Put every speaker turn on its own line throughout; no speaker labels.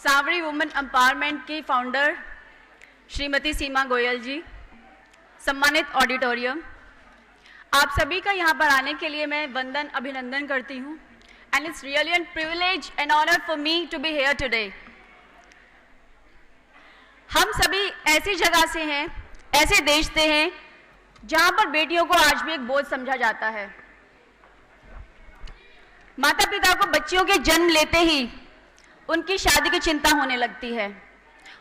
सांवरी women empowerment की founder Shrimati सीमा गोयल जी, सम्मानित auditorium, आप सभी का यहाँ पर आने के लिए मैं वंदन अभिनंदन करती हूँ। And it's really an privilege and honour for me to be here today. हम सभी ऐसी जगह से हैं, ऐसे देश से हैं जहाँ पर बेटियों को आज भी एक बोझ समझा जाता है। माता पिता को बच्चियों के जन्म लेते ही उनकी शादी की चिंता होने लगती है।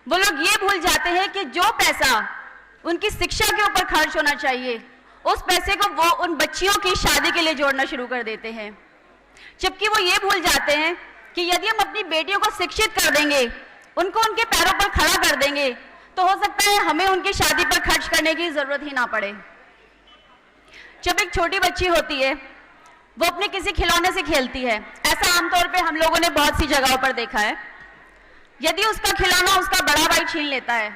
वो लोग ये भूल जाते हैं कि जो पैसा उनकी शिक्षा के ऊपर खर्च होना चाहिए, उस पैसे को वो उन बच्चियों की शादी के लिए जोड़ना शुरू कर देते हैं। जबकि वो ये भूल जाते हैं कि यदि हम अपनी बेटियों को शिक्षित कर देंगे, उनको उनके पैरों पर खड़ा कर देंगे, तो हो सकता है हमें उनकी शादी पर खर्च करने की जरूरत ही ना पड़े। जब एक छोटी बच्ची होती है, वो अपने किसी खिलौने से खेलती है। ऐसा आमतौर पे हम लोगों ने बहुत सी जगहों पर देखा है। यदि उसका खिलौना उसका बड़ा भाई छीन लेता है,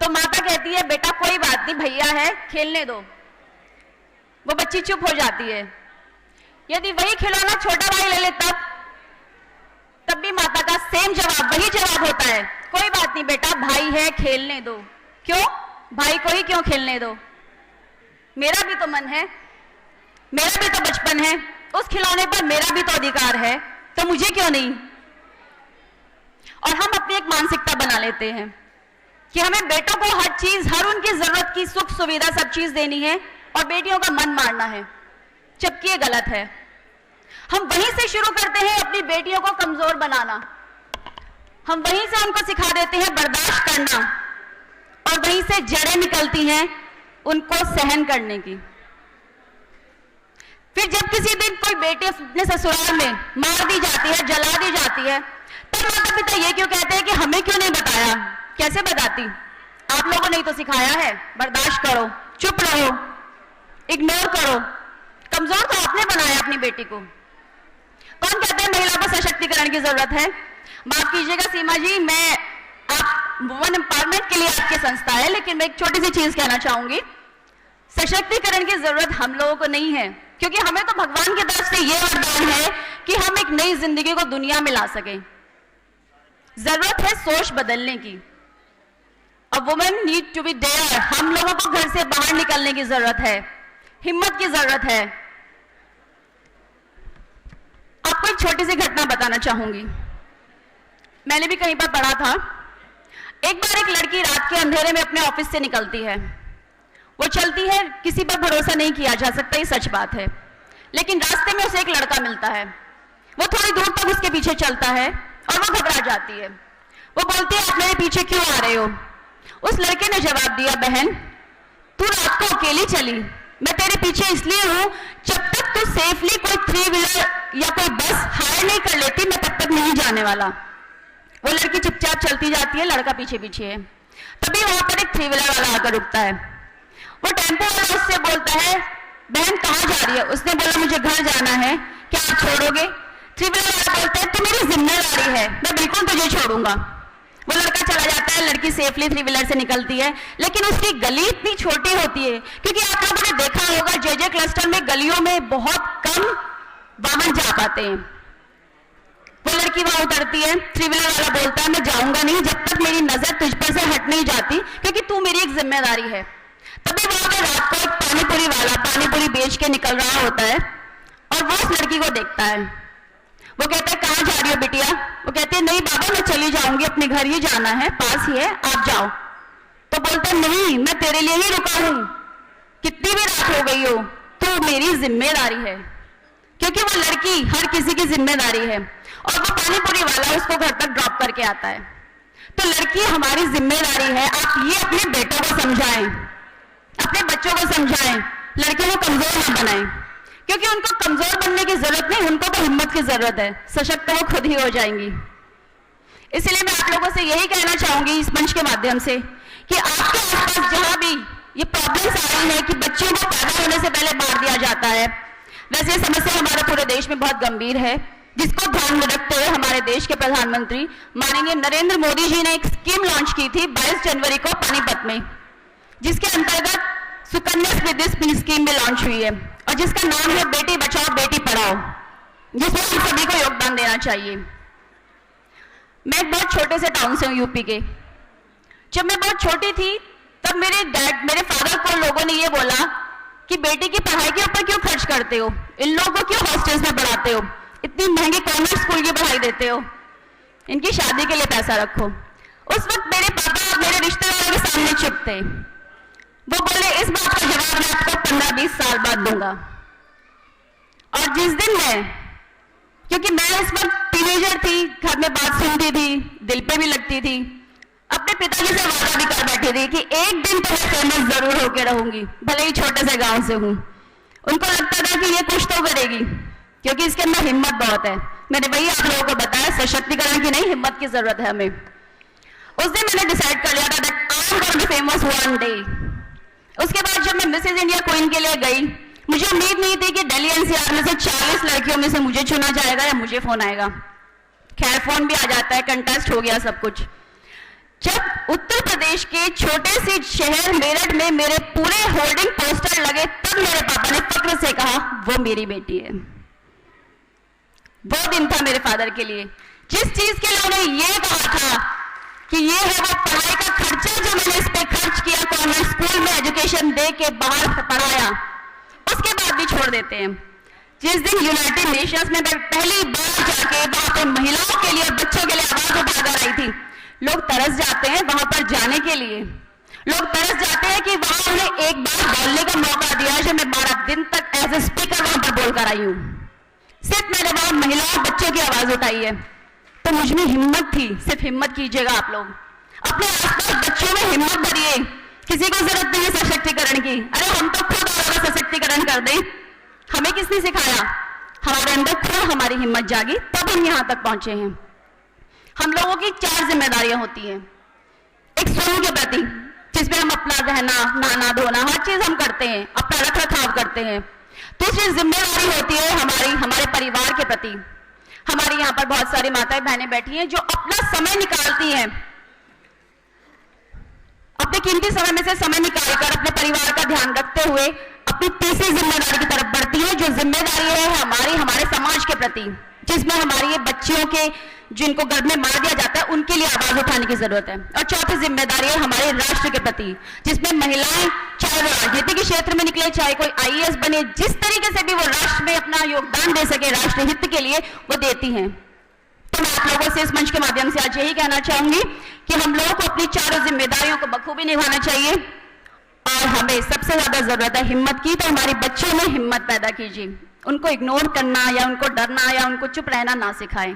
तो माता कहती है, बेटा कोई बात नहीं, भैया है, खेलने दो। वो बच्ची चुप हो जाती है। यदि वही खिलौना छोटा भाई ले ले, तब भी माता का सेम जवाब, वही जवाब होता है, कोई बात नहीं बेटा, भाई है, खेलने दो। क्यों? भाई को ही क्यों खेलने दो? मेरा भी तो मन है, मेरा भी तो बचपन है, उस खिलौने पर मेरा भी तो अधिकार है, तो मुझे क्यों नहीं? और हम अपनी एक मानसिकता बना लेते हैं कि हमें बेटों को हर चीज, हर उनकी जरूरत की सुख सुविधा सब चीज देनी है और बेटियों का मन मारना है, जबकि ये गलत है। हम वहीं से शुरू करते हैं अपनी बेटियों को कमजोर बनाना। हम वहीं से उनको सिखा देते हैं बर्दाश्त करना, और वहीं से जड़ें निकलती हैं उनको सहन करने की। फिर जब किसी दिन कोई बेटी अपने ससुराल में मार दी जाती है, जला दी जाती है, तब माता पिता ये क्यों कहते हैं कि हमें क्यों नहीं बताया? कैसे बताती? आप लोगों ने ही तो सिखाया है, बर्दाश्त करो, चुप रहो, इग्नोर करो। कमजोर तो आपने बनाया अपनी बेटी को। कौन कहता है महिला को सशक्तिकरण की जरूरत है? माफ कीजिएगा सीमा जी, आप वुमेन एम्पावरमेंट के लिए आपकी संस्था है, लेकिन मैं एक छोटी सी चीज कहना चाहूंगी। सशक्तिकरण की जरूरत हम लोगों को नहीं है, क्योंकि हमें तो भगवान की तरफ से यह वरदान है कि हम एक नई जिंदगी को दुनिया में ला सकें। जरूरत है सोच बदलने की। A women need to be dare. हम लोगों को घर से बाहर निकलने की जरूरत है, हिम्मत की जरूरत है। आपको एक छोटी सी घटना बताना चाहूंगी। मैंने भी कहीं पर पढ़ा था, एक बार एक लड़की रात के अंधेरे में अपने ऑफिस से निकलती है। वो चलती है, किसी पर भरोसा नहीं किया जा सकता, ये सच बात है। लेकिन रास्ते में उसे एक लड़का मिलता है। वो थोड़ी दूर तक उसके पीछे चलता है और वो घबरा जाती है। वो बोलती है, आप मेरे पीछे क्यों आ रहे हो? उस लड़के ने जवाब दिया, बहन तू रात को अकेली चली, मैं तेरे पीछे इसलिए हूं, जब तक तू सेफली कोई 3 व्हीलर या कोई बस हायर नहीं कर लेती, मैं तब तक नहीं जाने वाला। वो लड़की चुपचाप चलती जाती है, लड़का पीछे पीछे है। तभी वहां पर एक 3 व्हीलर वाला आकर रुकता है। वो टेम्पो वाला उससे बोलता है, बहन कहाँ जा रही है? उसने बोला, मुझे घर जाना है, क्या आप छोड़ोगे? 3 व्हीलर वाला बोलता है, तू मेरी जिम्मेदारी है, मैं बिल्कुल तुझे छोड़ूंगा। वो लड़का चला जाता है, लड़की सेफली 3 व्हीलर से निकलती है। लेकिन उसकी गली इतनी छोटी होती है, क्योंकि आप लोगों ने देखा होगा जे क्लस्टर में गलियों में बहुत कम वाहन जा पाते हैं। वो लड़की वहां उतरती है, 3 व्हीलर वाला बोलता है, मैं जाऊंगा नहीं जब तक मेरी नजर तुझ पर से हट नहीं जाती, क्योंकि तू मेरी एक जिम्मेदारी है। तभी वहां पे रात को एक पानीपुरी वाला पानीपुरी बेच के निकल रहा होता है और वो उस लड़की को देखता है। वो कहता है, कहाँ जा रही हो बिटिया? वो कहती है, नहीं बाबा, मैं चली जाऊंगी, अपने घर ही जाना है, पास ही है, आप जाओ। तो बोलता है, नहीं, मैं तेरे लिए ही रुका हूं, कितनी भी रात हो गई हो, तो मेरी जिम्मेदारी है। क्योंकि वो लड़की हर किसी की जिम्मेदारी है। और वो पानीपुरी वाला उसको घर तक ड्रॉप करके आता है। तो लड़की हमारी जिम्मेदारी है। आप ये अपने बेटों को समझाएं, अपने बच्चों को समझाएं, लड़कियों को कमजोर न बनाएं, क्योंकि उनको कमजोर बनने की जरूरत नहीं, उनको तो हिम्मत की जरूरत है। सशक्त वो खुद ही हो जाएंगी। इसलिए मैं आप लोगों से यही कहना चाहूंगी इस मंच के माध्यम से कि आपके आसपास जहां भी ये प्रॉब्लम्स आ रही है कि बच्चों को पैदा होने से पहले मार दिया जाता है, वैसे ये समस्या हमारे पूरे देश में बहुत गंभीर है, जिसको ध्यान में रखते हुए हमारे देश के प्रधानमंत्री माननीय नरेंद्र मोदी जी ने एक स्कीम लॉन्च की थी 22 जनवरी को पानीपत में, जिसके अंतर्गत सुकन्या समृद्धि स्कीम में लॉन्च हुई है और जिसका नाम है बेटी बचाओ बेटी पढ़ाओ, जिसमें हम सभी को योगदान देना चाहिए। मैं एक बहुत छोटे से टाउन से हूँ, यूपी के। जब मैं बहुत छोटी थी तब मेरे फादर को लोगों ने ये बोला कि बेटी की पढ़ाई के ऊपर क्यों खर्च करते हो, इन लोगों को क्यों हॉस्टल्स में पढ़ाते हो, इतनी महंगी कॉन्वेंट स्कूल की पढ़ाई देते हो, इनकी शादी के लिए पैसा रखो। उस वक्त मेरे पापा मेरे रिश्तेदारों के सामने चुप थे। वो बोले इस बात का जवाब मैं आपको 15-20 साल बाद दूंगा। और जिस दिन क्योंकि मैं इस वक्त टीनेजर थी, घर में बात सुनती थी, दिल पे भी लगती थी, अपने पिताजी से वादा भी कर बैठी थी कि एक दिन तो मैं फेमस जरूर होकर रहूंगी, भले ही छोटे से गांव से हूं। उनको लगता था कि ये कुछ तो करेगी क्योंकि इसके अंदर हिम्मत बहुत है। मैंने वही आप लोगों को बताया, सशक्तिकरण की नहीं, हिम्मत की जरूरत है हमें। उस दिन मैंने डिसाइड कर लिया था that I am going to be famous one day. उसके बाद जब मैं मिसेज इंडिया क्वीन के लिए गई, मुझे उम्मीद नहीं थी कि दिल्ली एनसीआर में से 40 लड़कियों में से मुझे चुना जाएगा या मुझे फोन आएगा। खैर फोन भी आ जाता है, कंटेस्ट हो गया सब कुछ। जब उत्तर प्रदेश के छोटे से शहर मेरठ में मेरे पूरे होर्डिंग पोस्टर लगे, तब मेरे पापा ने फक्र से कहा वो मेरी बेटी है। वो दिन था मेरे फादर के लिए, जिस चीज के लिए उन्होंने ये कहा था कि ये है वो पढ़ाई का खर्चा जो मैंने इस पे खर्च किया, कॉन्वेंट स्कूल में एजुकेशन दे के बाहर पढ़ाया, उसके बाद भी छोड़ देते हैं। जिस दिन यूनाइटेड नेशंस में मैं पहली बार जाके वहां पे महिलाओं के लिए, बच्चों के लिए आवाज उठाकर आई थी, लोग तरस जाते हैं वहां पर जाने के लिए। लोग तरस जाते हैं कि वहां उन्हें एक बार बोलने का मौका दिया जो मैं 12 दिन तक एज ए स्पीकर वहां पर बोलकर आई हूं। सिर्फ मैंने वहां महिलाओं बच्चों की आवाज उठाई है, तो मुझ में हिम्मत थी। सिर्फ हिम्मत कीजिएगा आप लोग, अपने आसपास बच्चों में हिम्मत भरिए। किसी को जरूरत नहीं है सशक्तिकरण की, अरे हम तो खुद और सशक्तिकरण कर दें। हमें किसने सिखाया? हमारे अंदर खुद हमारी हिम्मत जागी, तब हम यहां तक पहुंचे हैं। हम लोगों की 4 जिम्मेदारियां होती हैं। एक स्वयं के प्रति, जिसमें हम अपना रहना, नहाना धोना हर चीज हम करते हैं, अपना रख रखाव करते हैं। दूसरी जिम्मेदारी होती है हमारे परिवार के प्रति। हमारी यहाँ पर बहुत सारी माताएं बहनें बैठी हैं जो अपना समय निकालती हैं, अपने कीमती समय में से समय निकालकर अपने परिवार का ध्यान रखते हुए अपनी तीसरी जिम्मेदारी की तरफ बढ़ती है, जो जिम्मेदारी है हमारे समाज के प्रति, जिसमें हमारी ये बच्चियों के जिनको गर्भ में मार दिया जाता है उनके लिए आवाज उठाने की जरूरत है। और चौथी जिम्मेदारी है हमारे राष्ट्र के प्रति, जिसमें महिलाएं चाहे वो राजनीति के क्षेत्र में निकले, चाहे कोई आईएएस बने, जिस तरीके से भी वो राष्ट्र में अपना योगदान दे सके राष्ट्र हित के लिए, वो देती हैं। तो मैं आप लोगों से इस मंच के माध्यम से आज यही कहना चाहूंगी कि हम लोगों को अपनी 4 जिम्मेदारियों को बखूबी निभाना चाहिए और हमें सबसे ज्यादा जरूरत है हिम्मत की। तो हमारे बच्चों में हिम्मत पैदा कीजिए, उनको इग्नोर करना या उनको डरना या उनको चुप रहना ना सिखाएं।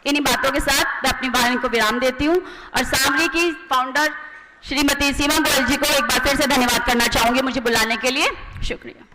इन्हीं बातों के साथ मैं अपनी वाणी को विराम देती हूं और सांवरी की फाउंडर श्रीमती सीमा गोयल जी को एक बार फिर से धन्यवाद करना चाहूंगी मुझे बुलाने के लिए। शुक्रिया।